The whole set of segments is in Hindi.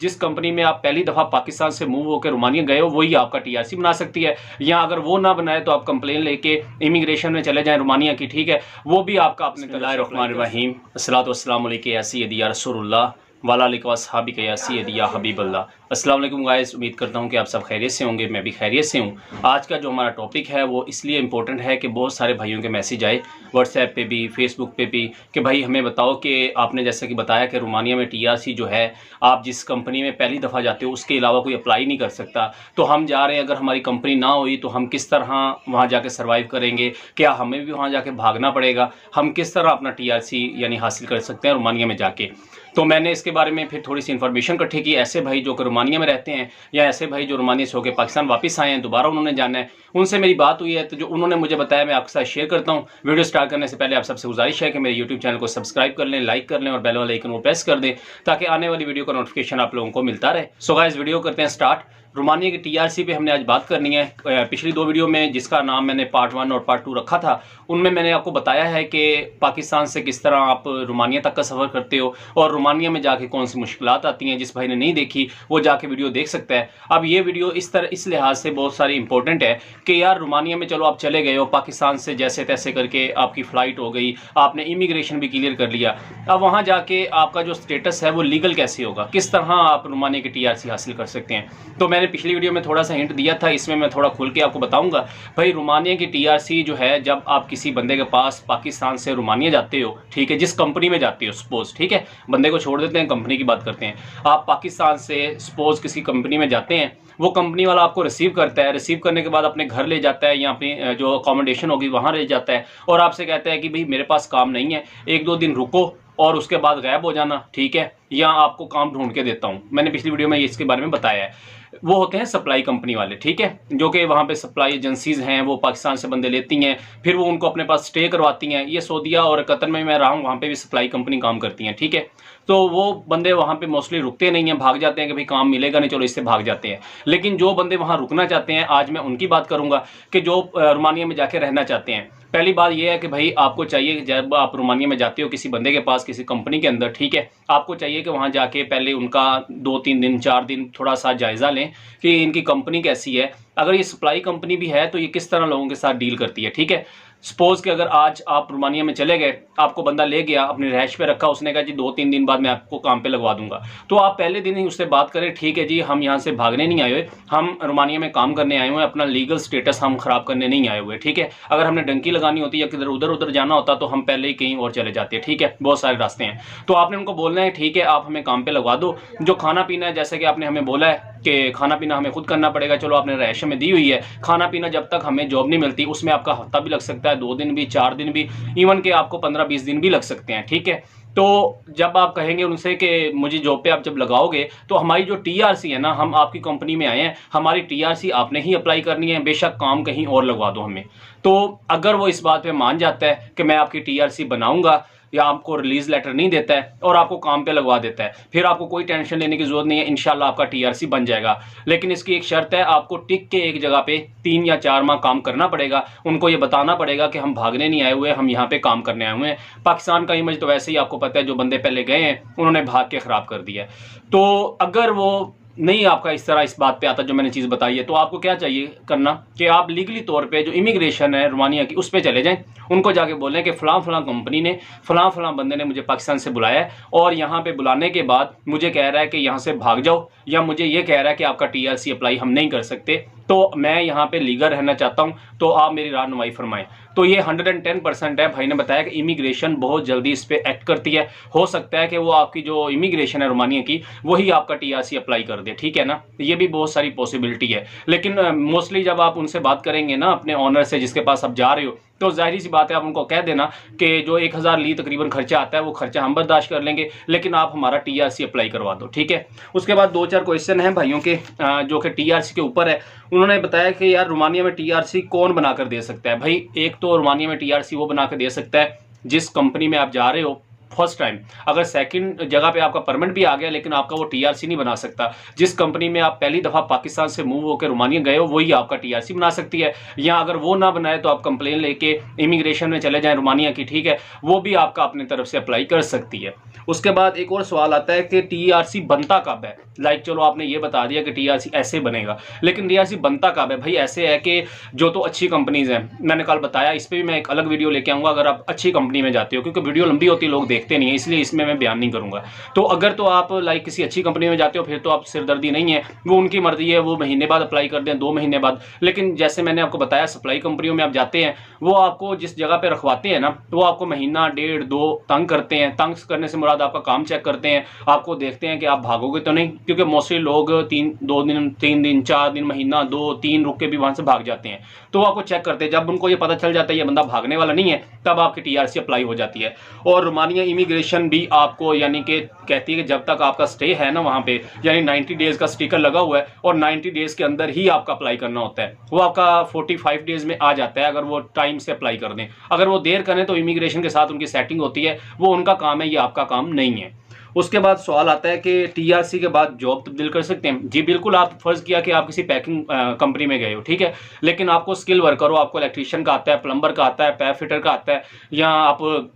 जिस कंपनी में आप पहली दफ़ा पाकिस्तान से मूव होकर रोमानिया गए हो वही आपका टीआरसी बना सकती है, या अगर वो ना बनाए तो आप कंप्लेन लेके इमिग्रेशन में चले जाएं रोमानिया की, ठीक है, वो भी आपका अपने बिस्मिल्लाहिर्रहमानिर्रहीम अस्सलातु वस्सलामु अलैका या सय्यदी या रसूलुल्लाह वाला अस्हाबी या सय्यदी या हबीबल्लाह। अस्सलाम वालेकुम गाइस, उम्मीद करता हूँ कि आप सब खैरियत से होंगे, मैं भी खैरियत से हूँ। आज का जो हमारा टॉपिक है वो इसलिए इम्पोर्टेंट है कि बहुत सारे भाइयों के मैसेज आए व्हाट्सएप पे भी, फेसबुक पे भी, कि भाई हमें बताओ कि आपने जैसा कि बताया कि रोमानिया में टीआरसी जो है आप जिस कंपनी में पहली दफ़ा जाते हो उसके अलावा कोई अप्लाई नहीं कर सकता। तो हम जा रहे हैं, अगर हमारी कंपनी ना हुई तो हम किस तरह वहाँ जाके सर्वाइव करेंगे, क्या हमें भी वहाँ जाके भागना पड़ेगा, हम किस तरह अपना टीआरसी यानी हासिल कर सकते हैं रोमानिया में जाके। तो मैंने इसके बारे में फिर थोड़ी सी इन्फॉर्मेशन इकट्ठी की। ऐसे भाई जो कि रोमानिया में रहते हैं या ऐसे भाई जो रोमानिया से होकर पाकिस्तान वापस आए हैं, दोबारा उन्होंने जाना है, उनसे मेरी बात हुई है, तो जो उन्होंने मुझे बताया मैं आपके साथ शेयर करता हूं। वीडियो स्टार्ट करने से पहले आप सबसे गुजारिश है कि मेरे यूट्यूब चैनल को सब्सक्राइब कर लें, लाइक कर लें और बेल वाला आइकन को प्रेस कर दें ताकि आने वाली वीडियो का नोटिफिकेशन आप लोगों को मिलता रहे। सो गाइस, वीडियो करते हैं स्टार्ट। रोमानिया की टीआरसी पे हमने आज बात करनी है। पिछली दो वीडियो में जिसका नाम मैंने पार्ट 1 और पार्ट 2 रखा था, उनमें मैंने आपको बताया है कि पाकिस्तान से किस तरह आप रोमानिया तक का सफ़र करते हो और रोमानिया में जाके कौन सी मुश्किलात आती हैं। जिस भाई ने नहीं देखी वो जाके वीडियो देख सकता है। अब ये वीडियो इस लिहाज से बहुत सारी इंपॉर्टेंट है कि यार रोमानिया में चलो आप चले गए हो, पाकिस्तान से जैसे तैसे करके आपकी फ़्लाइट हो गई, आपने इमिग्रेशन भी क्लियर कर लिया, अब वहाँ जाके आपका जो स्टेटस है वो लीगल कैसे होगा, किस तरह आप रोमानिया की टीआरसी हासिल कर सकते हैं। तो मैंने पिछली वीडियो में थोड़ा सा हिंट दिया था, इसमें मैं थोड़ा खुल के आपको बताऊंगा। भाई रोमानिया की टीआरसी जो है, जब आप किसी बंदे के पास पाकिस्तान से रोमानिया जाते हो, ठीक है, जिस कंपनी में जाते हो सपोज, ठीक है, बंदे को छोड़ देते हैं, कंपनी की बात करते हैं। आप पाकिस्तान से सपोज किसी कंपनी में जाते हैं, वो कंपनी वाला आपको रिसीव करता है, रिसीव करने के बाद अपने घर ले जाता है या अपनी जो अकोमोडेशन होगी वहाँ ले जाता है और आपसे कहता है कि भाई मेरे पास काम नहीं है, 1-2 दिन रुको और उसके बाद गायब हो जाना, ठीक है, या आपको काम ढूंढ के देता हूँ। मैंने पिछली वीडियो में इसके बारे में बताया है। वो होते हैं सप्लाई कंपनी वाले, ठीक है, जो कि वहाँ पे सप्लाई एजेंसीज हैं, वो पाकिस्तान से बंदे लेती हैं, फिर वो उनको अपने पास स्टे करवाती हैं। ये सऊदीया और कतर में मैं रहा हूँ, वहाँ पे भी सप्लाई कंपनी काम करती हैं, ठीक है। तो वो बंदे वहाँ पे मोस्टली रुकते नहीं हैं, भाग जाते हैं कि भाई काम मिलेगा नहीं, चलो इससे भाग जाते हैं। लेकिन जो बंदे वहाँ रुकना चाहते हैं, आज मैं उनकी बात करूँगा कि जो रोमानिया में जाके रहना चाहते हैं। पहली बात यह है कि भाई आपको चाहिए, जब आप रोमानिया में जाते हो किसी बंदे के पास, किसी कंपनी के अंदर, ठीक है, आपको चाहिए कि वहाँ जाके पहले उनका 2-3 दिन 4 दिन थोड़ा सा जायज़ा लें कि इनकी कंपनी कैसी है। अगर ये सप्लाई कंपनी भी है तो ये किस तरह लोगों के साथ डील करती है, ठीक है। सपोज कि अगर आज आप रोमानिया में चले गए, आपको बंदा ले गया, अपनी रहायश पे रखा, उसने कहा जी 2-3 दिन बाद मैं आपको काम पे लगवा दूंगा, तो आप पहले दिन ही उससे बात करें, ठीक है जी, हम यहाँ से भागने नहीं आए हुए, हम रोमानिया में काम करने आए हुए हैं, अपना लीगल स्टेटस हम खराब करने नहीं आए हुए, ठीक है। अगर हमने डंकी लगानी होती या किधर उधर जाना होता तो हम पहले ही कहीं और चले जाते, ठीक है, बहुत सारे रास्ते हैं। तो आपने उनको बोलना है ठीक है आप हमें काम पे लगवा दो, जो खाना पीना है जैसे कि आपने हमें बोला है कि खाना पीना हमें खुद करना पड़ेगा, चलो आपने रहायश में दी हुई है, खाना पीना जब तक हमें जॉब नहीं मिलती उसमें आपका हफ्ता भी लग सकता है, 2 दिन भी, 4 दिन भी, इवन के आपको 15-20 दिन भी लग सकते हैं, ठीक है। तो जब आप कहेंगे उनसे कि मुझे जॉब पे आप जब लगाओगे तो हमारी जो टीआरसी है ना, हम आपकी कंपनी में आए हैं, हमारी टीआरसी आपने ही अप्लाई करनी है, बेशक काम कहीं और लगवा दो हमें। तो अगर वो इस बात पे मान जाता है कि मैं आपकी टीआरसी बनाऊंगा या आपको रिलीज लेटर नहीं देता है और आपको काम पे लगवा देता है, फिर आपको कोई टेंशन लेने की जरूरत नहीं है, इंशाल्लाह आपका टीआरसी बन जाएगा। लेकिन इसकी एक शर्त है, आपको टिक के एक जगह पे 3 या 4 माह काम करना पड़ेगा। उनको ये बताना पड़ेगा कि हम भागने नहीं आए हुए, हम यहाँ पे काम करने आए हुए हैं। पाकिस्तान का इमेज तो वैसे ही आपको पता है, जो बंदे पहले गए हैं उन्होंने भाग के खराब कर दिया है। तो अगर वो नहीं आपका इस तरह इस बात पे आता जो मैंने चीज़ बताई है, तो आपको क्या चाहिए करना कि आप लीगली तौर पे जो इमिग्रेशन है रोमानिया की उस पर चले जाएं, उनको जाके बोलें कि फ़लाँ कंपनी ने फ़लाँ बंदे ने मुझे पाकिस्तान से बुलाया है और यहाँ पे बुलाने के बाद मुझे कह रहा है कि यहाँ से भाग जाओ, या मुझे ये कह रहा है कि आपका टीआरसी अप्लाई हम नहीं कर सकते, तो मैं यहाँ पे लीगल रहना चाहता हूँ, तो आप मेरी रहनुमाई फरमाएं। तो ये 110% है। भाई ने बताया कि इमिग्रेशन बहुत जल्दी इस पर एक्ट करती है, हो सकता है कि वो आपकी जो इमिग्रेशन है रोमानिया की वही आपका टीआरसी अप्लाई कर दे, ठीक है ना, ये भी बहुत सारी पॉसिबिलिटी है। लेकिन मोस्टली जब आप उनसे बात करेंगे ना अपने ऑनर से जिसके पास आप जा रहे हो, तो जाहिर सी बात है आप उनको कह देना कि जो 1000 ली तकरीबन खर्चा आता है वो खर्चा हम बर्दाश्त कर लेंगे, लेकिन आप हमारा टीआरसी अप्लाई करवा दो, ठीक है। उसके बाद 2-4 क्वेश्चन हैं भाइयों के जो कि टीआरसी के ऊपर है। उन्होंने बताया कि यार रोमानिया में टीआरसी कौन बनाकर दे सकता है। भाई एक तो रोमानिया में टीआरसी वो बना कर दे सकता है जिस कंपनी में आप जा रहे हो फर्स्ट टाइम। अगर सेकंड जगह पे आपका परमिट भी आ गया लेकिन आपका वो टीआरसी नहीं बना सकता। जिस कंपनी में आप पहली दफा पाकिस्तान से मूव होकर रोमानिया गए हो वही आपका टीआरसी बना सकती है, या अगर वो ना बनाए तो आप कंप्लेन लेके इमिग्रेशन में चले जाएं रोमानिया की, ठीक है, वो भी आपका अपनी तरफ से अप्लाई कर सकती है। उसके बाद एक और सवाल आता है कि टीआरसी बनता कब है। लाइक चलो आपने ये बता दिया कि टीआरसी ऐसे बनेगा, लेकिन टीआरसी बनता कब है भाई? ऐसे है कि जो तो अच्छी कंपनीज हैं, मैंने कल बताया, इस पर भी मैं एक अलग वीडियो लेके आऊंगा अगर आप अच्छी कंपनी में जाते हो, क्योंकि वीडियो लंबी होती है, लोग देखते नहीं है, इसलिए इसमें मैं बयान नहीं करूंगा। तो अगर तो आप लाइक किसी अच्छी कंपनी में जाते हो फिर तो आप सिरदर्दी नहीं है, वो उनकी मर्जी है, वो महीने बाद अप्लाई कर दें, 2 महीने बाद। लेकिन जैसे मैंने आपको बताया सप्लाई कंपनियों में आप जाते हैं, वो आपको जिस जगह पे रखवाते हैं ना, वो आपको महीना 1.5 2 तंग करते हैं। तंग करने से मुराद आपका काम चेक करते हैं, आपको देखते हैं कि आप भागोगे तो नहीं, क्योंकि मोस्टली लोग 2 दिन 3 दिन 4 दिन महीना 2 3 रुक के भी वहां से भाग जाते हैं। तो आपको चेक करते हैं, जब उनको ये पता चल जाता है ये बंदा भागने वाला नहीं है, तब आपकी टीआरसी अप्लाई हो जाती है। और रोमानिया इमिग्रेशन भी आपको यानी कि कहती है कि जब तक आपका स्टे है ना वहां पे, यानी 90 डेज का स्टिकर लगा हुआ है और 90 डेज के अंदर ही आपका अप्लाई करना होता है। वो आपका 45 डेज में आ जाता है अगर वो टाइम से अप्लाई कर दें। अगर वो देर करें तो इमिग्रेशन के साथ उनकी सेटिंग होती है, वो उनका काम है, ये आपका काम नहीं है। उसके बाद सवाल आता है कि टीआरसी के बाद जॉब तब्दील कर सकते हैं। जी बिल्कुल, आप फर्ज किया कि आप किसी पैकिंग कंपनी में गए हो, ठीक है, लेकिन आपको स्किल वर्कर हो, आपको इलेक्ट्रीशियन का आता है, प्लम्बर का आता है, पैप फिटर का आता है, या आप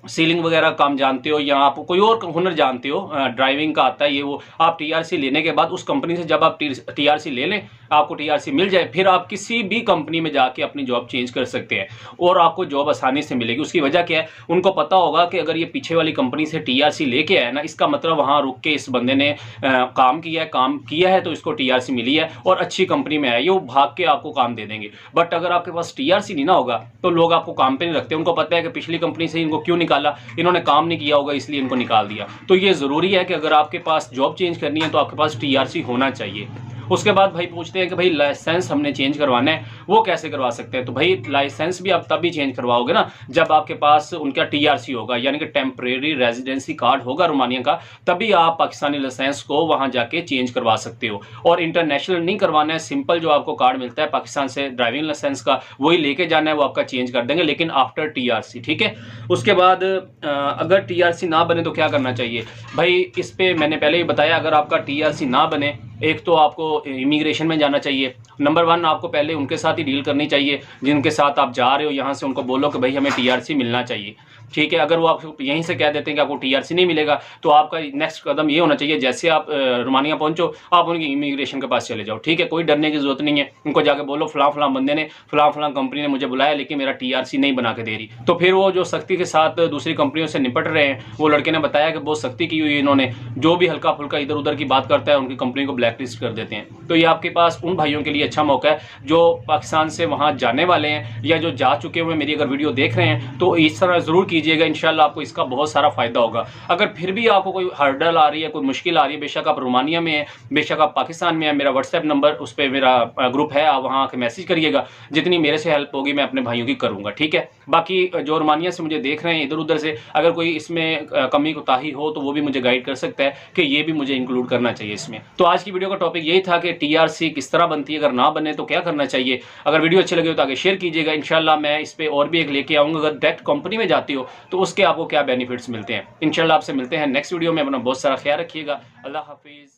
सीलिंग वगैरह काम जानते हो, या आप कोई और हुनर जानते हो, ड्राइविंग का आता है, ये वो, आप टीआरसी लेने के बाद उस कंपनी से जब आप टीआरसी ले लें, आपको टीआरसी मिल जाए, फिर आप किसी भी कंपनी में जाके अपनी जॉब चेंज कर सकते हैं और आपको जॉब आसानी से मिलेगी। उसकी वजह क्या है? उनको पता होगा कि अगर ये पीछे वाली कंपनी से टीआरसी लेके आया ना, इसका मतलब वहां रुक के इस बंदे ने काम किया है तो इसको टीआरसी मिली है और अच्छी कंपनी में है, ये वो भाग के आपको काम दे देंगे। बट अगर आपके पास टीआरसी नहीं ना होगा तो लोग आपको काम पे नहीं रखते। उनको पता है कि पिछली कंपनी से इनको क्यों निकाला, इन्होंने काम नहीं किया होगा इसलिए इनको निकाल दिया। तो ये जरूरी है कि अगर आपके पास जॉब चेंज करनी है तो आपके पास टीआरसी होना चाहिए। उसके बाद भाई पूछते हैं कि भाई लाइसेंस हमने चेंज करवाना है, वो कैसे करवा सकते हैं? तो भाई लाइसेंस भी आप तभी चेंज करवाओगे ना जब आपके पास उनका टीआरसी होगा, यानी कि टेम्परेरी रेजिडेंसी कार्ड होगा रोमानिया का, तभी आप पाकिस्तानी लाइसेंस को वहां जाके चेंज करवा सकते हो। और इंटरनेशनल नहीं करवाना है, सिंपल जो आपको कार्ड मिलता है पाकिस्तान से ड्राइविंग लाइसेंस का, वही लेके जाना है, वो आपका चेंज कर देंगे, लेकिन आफ्टर टीआरसी, ठीक है। उसके बाद अगर टीआरसी ना बने तो क्या करना चाहिए? भाई इस पे मैंने पहले ही बताया, अगर आपका टीआरसी ना बने, एक तो आपको इमिग्रेशन में जाना चाहिए। नंबर 1, आपको पहले उनके साथ ही डील करनी चाहिए जिनके साथ आप जा रहे हो, यहाँ से उनको बोलो कि भाई हमें टीआरसी मिलना चाहिए, ठीक है। अगर वो आपको यहीं से कह देते हैं कि आपको टीआरसी नहीं मिलेगा, तो आपका नेक्स्ट कदम ये होना चाहिए, जैसे आप रोमानिया पहुंचो आप उनकी इमिग्रेशन के पास चले जाओ, ठीक है। कोई डरने की जरूरत नहीं है, उनको जाके बोलो फलां फलां बंदे ने, फलां फलां कंपनी ने मुझे बुलाया लेकिन मेरा टीआरसी नहीं बना के दे रही। तो फिर वो जो सख्ती के साथ दूसरी कंपनियों से निपट रहे हैं, वो लड़के ने बताया कि बहुत सख्ती की हुई है इन्होंने, जो भी हल्का फुल्का इधर उधर की बात करता है उनकी कंपनी को ब्लैक लिस्ट कर देते हैं। तो ये आपके पास उन भाइयों के लिए अच्छा मौका है जो पाकिस्तान से वहां जाने वाले हैं या जो जा चुके हुए, मेरी अगर वीडियो देख रहे हैं तो इस तरह जरूर कीजिएगा, इंशाल्लाह आपको इसका बहुत सारा फायदा होगा। अगर फिर भी आपको कोई हर्डल आ रही है, कोई मुश्किल आ रही है, बेशक आप रोमानिया में हैं, बेशक आप पाकिस्तान में हैं, मेरा व्हाट्सएप नंबर, उस पर मेरा ग्रुप है, आप वहाँ आके मैसेज करिएगा, जितनी मेरे से हेल्प होगी मैं अपने भाइयों की करूँगा, ठीक है। बाकी जो रोमानिया से मुझे देख रहे हैं इधर उधर से, अगर कोई इसमें कमी कोताही हो तो वो भी मुझे गाइड कर सकता है कि ये भी मुझे इंक्लूड करना चाहिए इसमें। तो आज की वीडियो का टॉपिक यही था कि टीआरसी किस तरह बनती है, अगर ना बने तो क्या करना चाहिए। अगर वीडियो अच्छी लगी हो तो आगे शेयर कीजिएगा, इंशाल्लाह मैं इस पे और भी एक लेके आऊँगा। अगर डायरेक्ट कंपनी में जाती हो तो उसके आपको क्या बेनिफिट्स मिलते हैं, इंशाल्लाह आपसे मिलते हैं नेक्स्ट वीडियो में। अपना बहुत सारा ख्याल रखिएगा। अल्लाह हाफिज़।